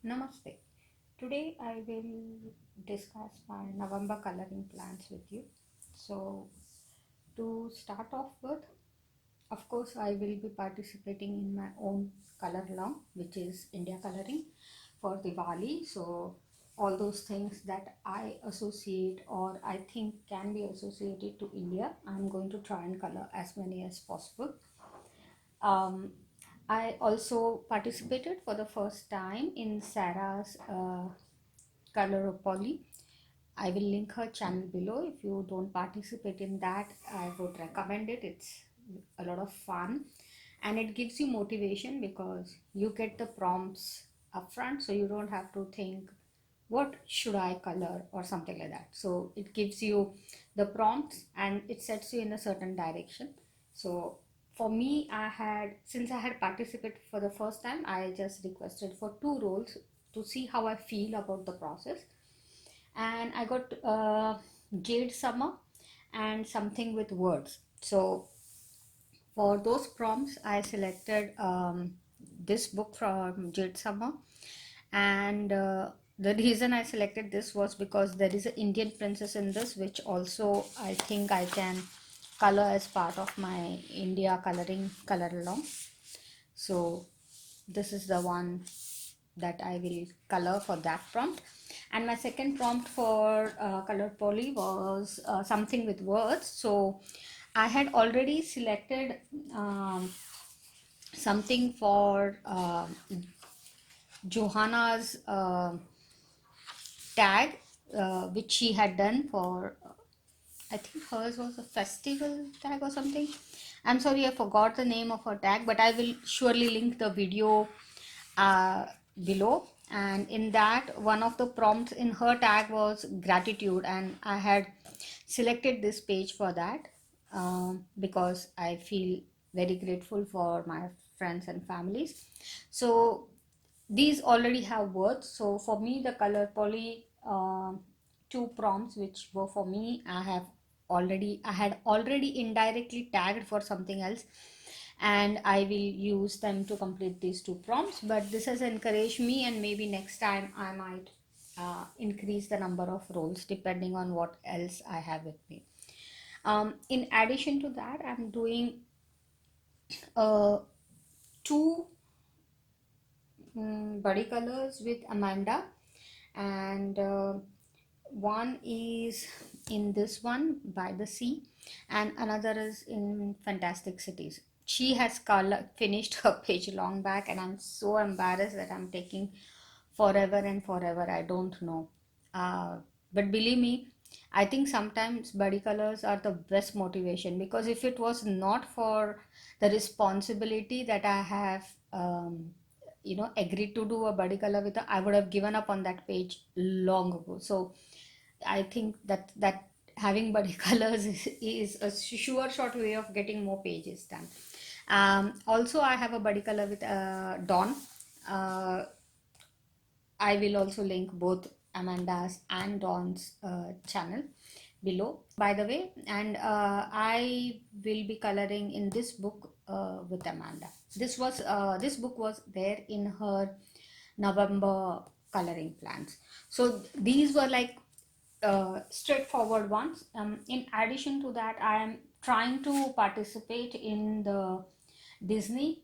Namaste. Today I will discuss my November coloring plans with you. So, to start off with, of course, I will be participating in my own color along, which is India coloring for Diwali. So, all those things that I associate or I think can be associated to India, I'm going to try and color as many as possible. Um, I also participated for the first time in Sarah's Coloropoly. I will link her channel below. If you don't participate in that, I would recommend it. It's a lot of fun and it gives you motivation because you get the prompts upfront, so you don't have to think what should I color or something like that. So it gives you the prompts and it sets you in a certain direction. So for me, since I had participated for the first time, I just requested for two roles to see how I feel about the process. And I got Jade Summer and something with words. So for those prompts, I selected this book from Jade Summer, and the reason I selected this was because there is an Indian princess in this, which also I think I can color as part of my India coloring color along. So this is the one that I will color for that prompt. And my second prompt for color poly was something with words. So I had already selected something for Johanna's tag, which she had done for, I think hers was a festival tag or something. I'm sorry, I forgot the name of her tag, but I will surely link the video uh, below. And in that, one of the prompts in her tag was gratitude, and I had selected this page for that because I feel very grateful for my friends and families. So these already have words. So for me, the color poly two prompts which were for me, I had already indirectly tagged for something else, and I will use them to complete these two prompts. But this has encouraged me, and maybe next time I might increase the number of roles depending on what else I have with me. In addition to that, I'm doing uh, two body colors with Amanda, and one is in this one by the sea, and another is in Fantastic Cities. She has finished her page long back, and I'm so embarrassed that I'm taking forever and forever. I don't know. Uh, but believe me, I think sometimes body colors are the best motivation, because if it was not for the responsibility that I have, agreed to do a body color with her, I would have given up on that page long ago. So I think that having body colors is a sure short way of getting more pages done. Also, I have a body color with Dawn. Uh, I will also link both Amanda's and Dawn's channel below, by the way. And I will be coloring in this book with Amanda. This book was there in her November coloring plans. So these were like straightforward ones. In addition to that, I am trying to participate in the Disney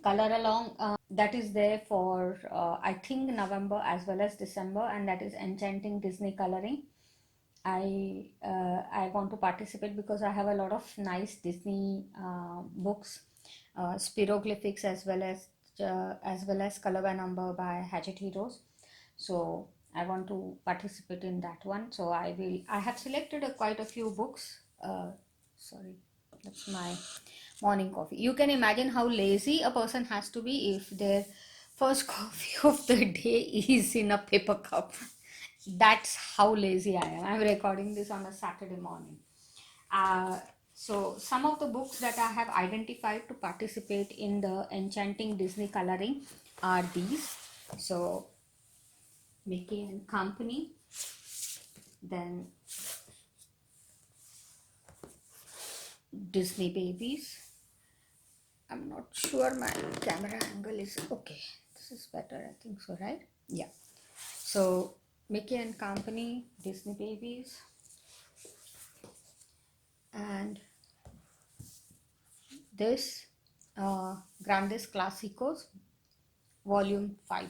color along that is there for I think November as well as December, and that is Enchanting Disney Coloring. I want to participate because I have a lot of nice Disney books, Spiroglyphics, as well as Color by Number by Hatchet Heroes. So I want to participate in that one. So I have selected quite a few books. Sorry, that's my morning coffee. You can imagine how lazy a person has to be if their first coffee of the day is in a paper cup. That's how lazy I am. I'm recording this on a Saturday morning. Uh, so some of the books that I have identified to participate in the Enchanting Disney Coloring are these. So Mickey and Company, then Disney Babies. I'm not sure my camera angle is okay. this is better, I think so, right? Yeah. So Mickey and Company, Disney Babies, and this Grandes Clásicos Volume 5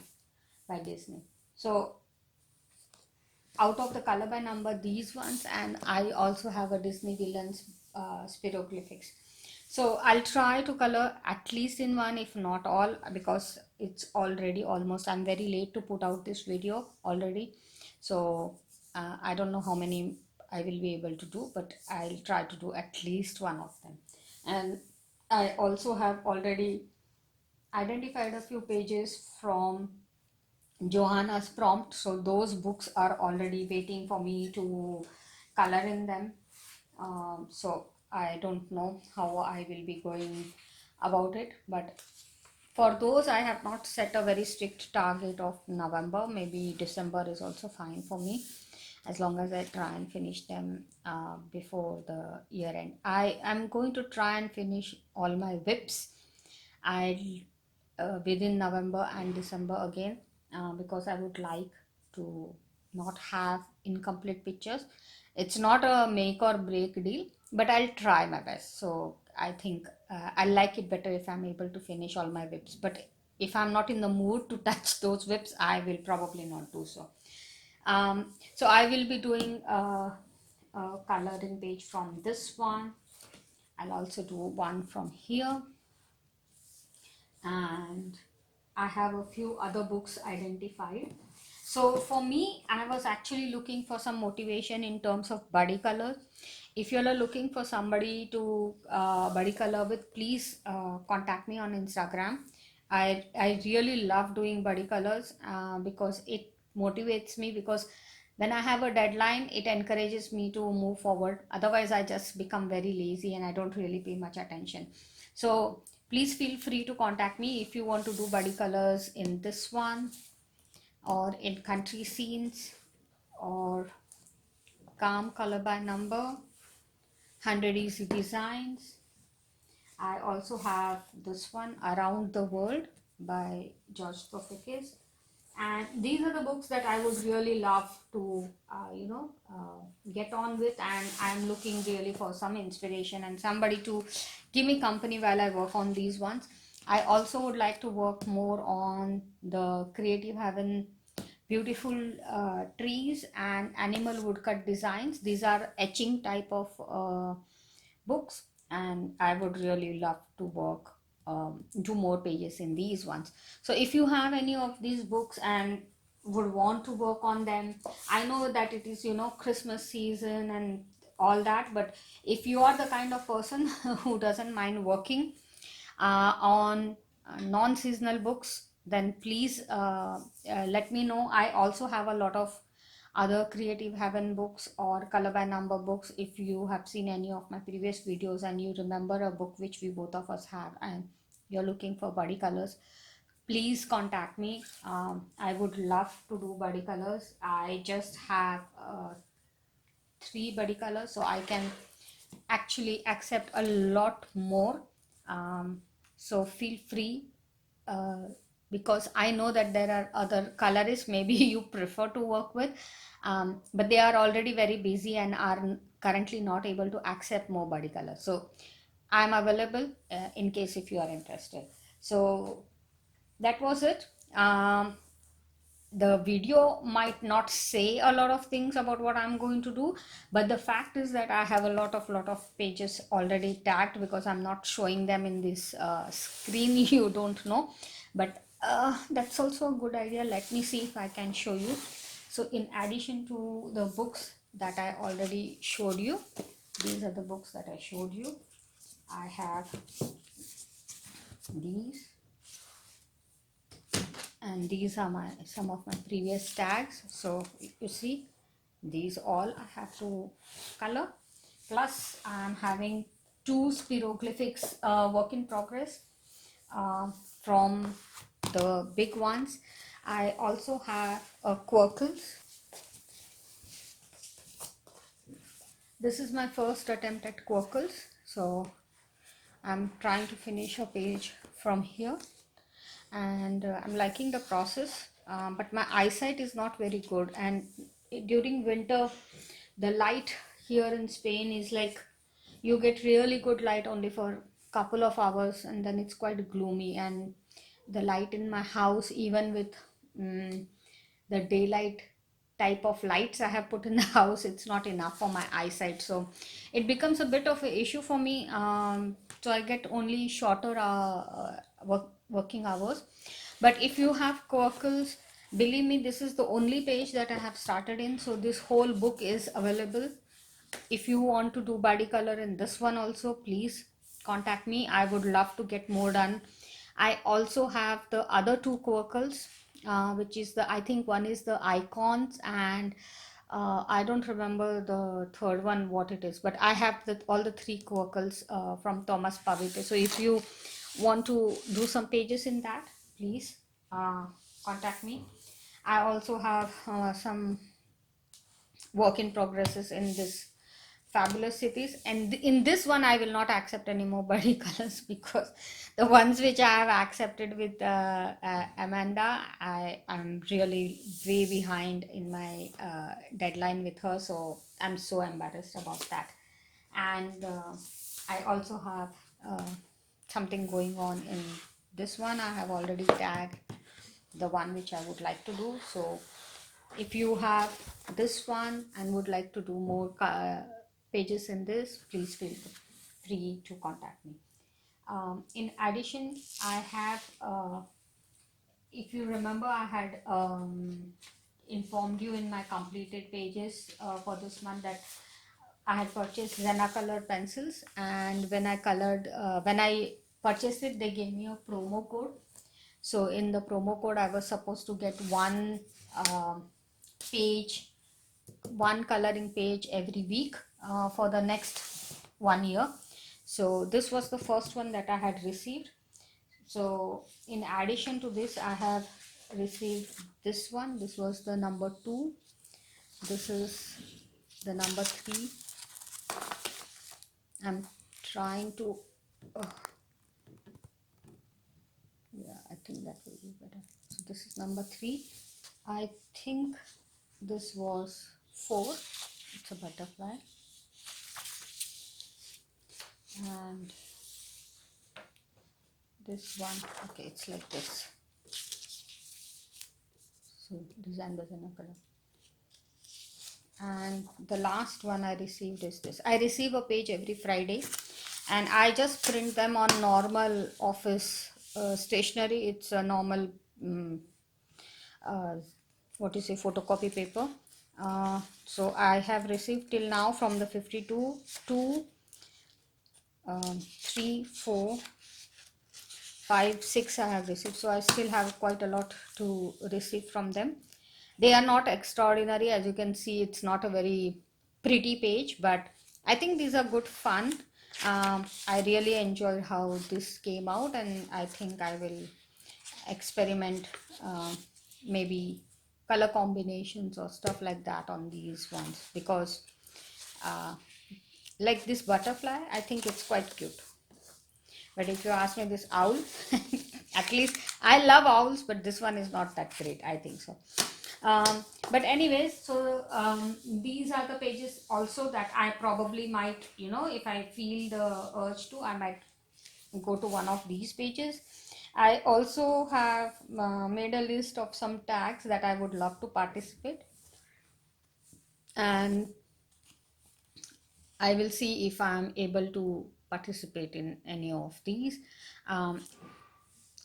by Disney. So out of the color by number, these ones, and I also have a Disney Villains Spiroglyphics. So I'll try to color at least in one, if not all, because it's already almost, I'm very late to put out this video already. So I don't know how many I will be able to do, but I'll try to do at least one of them. And I also have already identified a few pages from Johanna's prompt, so those books are already waiting for me to color in them. So I don't know how I will be going about it, but for those I have not set a very strict target of November. Maybe December is also fine for me, as long as I try and finish them before the year end. I am going to try and finish all my whips. I within November and December again, because I would like to not have incomplete pictures. It's not a make or break deal, but I'll try my best. So I think I like it better if I'm able to finish all my whips. But if I'm not in the mood to touch those whips, I will probably not do so. So I will be doing a coloring page from this one. I'll also do one from here, and I have a few other books identified. So for me, I was actually looking for some motivation in terms of body color. If you're looking for somebody to body color with, please contact me on Instagram. I really love doing body colors because it motivates me, because when I have a deadline, it encourages me to move forward. Otherwise, I just become very lazy and I don't really pay much attention. So please feel free to contact me if you want to do body colors in this one, or in country scenes, or calm color by number, 100 easy designs. I also have this one, Around the World by George Profikis. And these are the books that I would really love to get on with, and I'm looking really for some inspiration and somebody to give me company while I work on these ones. I also would like to work more on the Creative Heaven Beautiful Trees and Animal Woodcut Designs. These are etching type of books, and I would really love to work do more pages in these ones. So if you have any of these books and would want to work on them, I know that it is Christmas season and all that, but if you are the kind of person who doesn't mind working on non-seasonal books, then please let me know. I also have a lot of other Creative Heaven books or color by number books. If you have seen any of my previous videos and you remember a book which we both of us have and you're looking for body colors, please contact me. I would love to do body colors. I just have 3 body colors, so I can actually accept a lot more. So feel free, uh, because I know that there are other colorists maybe you prefer to work with, but they are already very busy and are currently not able to accept more body colors. So I'm available in case if you are interested. So that was it. The video might not say a lot of things about what I'm going to do, but the fact is that I have a lot of pages already tagged, because I'm not showing them in this screen. You don't know, but that's also a good idea. Let me see if I can show you. So in addition to the books that I already showed you, these are the books that I showed you. I have these, and these are some of my previous tags. So you see, these all I have to color, plus I'm having 2 spiroglyphics work in progress from the big ones. I also have Quirkles. This is my first attempt at Quirkles, so I'm trying to finish a page from here. and I'm liking the process. But my eyesight is not very good, and during winter, the light here in Spain is like you get really good light only for couple of hours, and then it's quite gloomy. And the light in my house, even with mm the daylight type of lights I have put in the house, it's not enough for my eyesight. So it becomes a bit of an issue for me. So I get only shorter working hours. But if you have Quirkles, believe me, this is the only page that I have started in. So this whole book is available. If you want to do body color in this one also, please contact me. I would love to get more done. I also have the other two Quirkles, which is the, I think one is the icons, and I don't remember the third one what it is, but I have all the three Quirkles from Thomas Pavite. So if you want to do some pages in that, please uh, contact me. I also have some work in progresses in this fabulous cities, and in this one I will not accept any more body colors, because the ones which I have accepted with Amanda, I am really way behind in my deadline with her, so I'm so embarrassed about that. And I also have uh, something going on in this one. I have already tagged the one which I would like to do. So if you have this one and would like to do more pages in this, please feel free to contact me. In addition, I have, if you remember, I had informed you in my completed pages for this month that I had purchased Zena color pencils, and when I purchased it, they gave me a promo code. So in the promo code, I was supposed to get um page, one coloring page every week for the next 1 year. So this was the first one that I had received. So in addition to this, I have received this one. This was the number 2. This is the number 3. I'm trying to, uh, yeah, I think that will be better. So this is number 3. I think this was 4. It's a butterfly. And this one, okay, it's like this. So design doesn't color. And the last one I received is this. I receive a page every Friday, and I just print them on normal office stationery. It's a normal uh, what you say, photocopy paper. So I have received till now from the 52 2 3 4 5 6 I have received. So I still have quite a lot to receive from them. They are not extraordinary, as you can see. It's not a very pretty page, but I think these are good fun. I really enjoyed how this came out, and I think I will experiment maybe color combinations or stuff like that on these ones, because uh, like this butterfly, I think it's quite cute. But if you ask me this owl, at least I love owls, but this one is not that great, I think so. But anyways, so these are the pages also that I probably might, if I feel the urge to, I might go to one of these pages. I also have made a list of some tags that I would love to participate, and I will see if I'm able to participate in any of these. Um,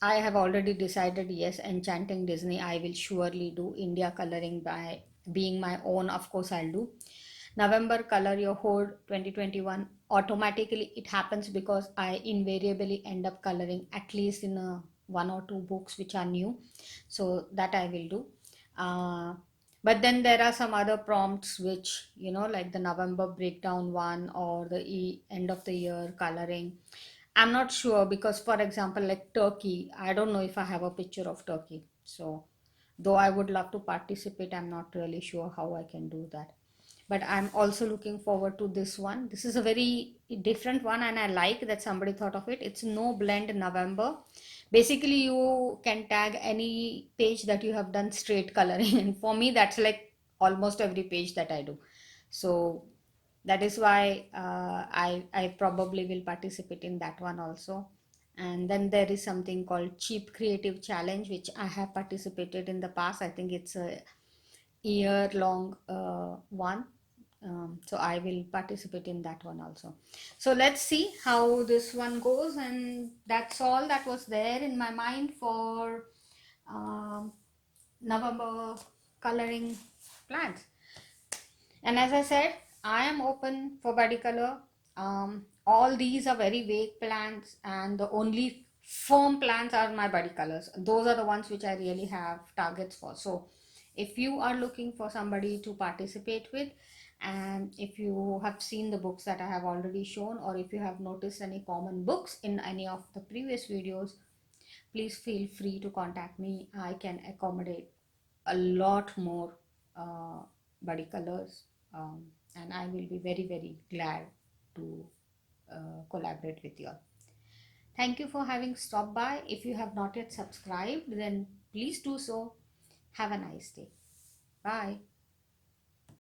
I have already decided, yes, Enchanting Disney, I will surely do. India coloring by being my own, of course, I'll do. November Color Your Horde 2021, automatically it happens because I invariably end up coloring at least in one or two books which are new. So that I will do. Uh, but then there are some other prompts which, like the November breakdown one, or the end of the year coloring. I'm not sure, because, for example, like Turkey, I don't know if I have a picture of Turkey. So, though I would love to participate, I'm not really sure how I can do that. But I'm also looking forward to this one. This is a very different one, and I like that somebody thought of it. It's No Blend November, Basically, you can tag any page that you have done straight coloring. And for me, that's like almost every page that I do. So that is why I probably will participate in that one also. And then there is something called Cheap Creative Challenge, which I have participated in the past. I think it's a year long one. So I will participate in that one also. So let's see how this one goes. And that's all that was there in my mind for um, November coloring plans. And as I said, I am open for body color. All these are very vague plans, and the only firm plans are my body colors. Those are the ones which I really have targets for. So, if you are looking for somebody to participate with, and if you have seen the books that I have already shown, or if you have noticed any common books in any of the previous videos, please feel free to contact me. I can accommodate a lot more uh, body colors, um, and I will be very, very glad to collaborate with you all. Thank you for having stopped by. If you have not yet subscribed, then please do so. Have a nice day. Bye.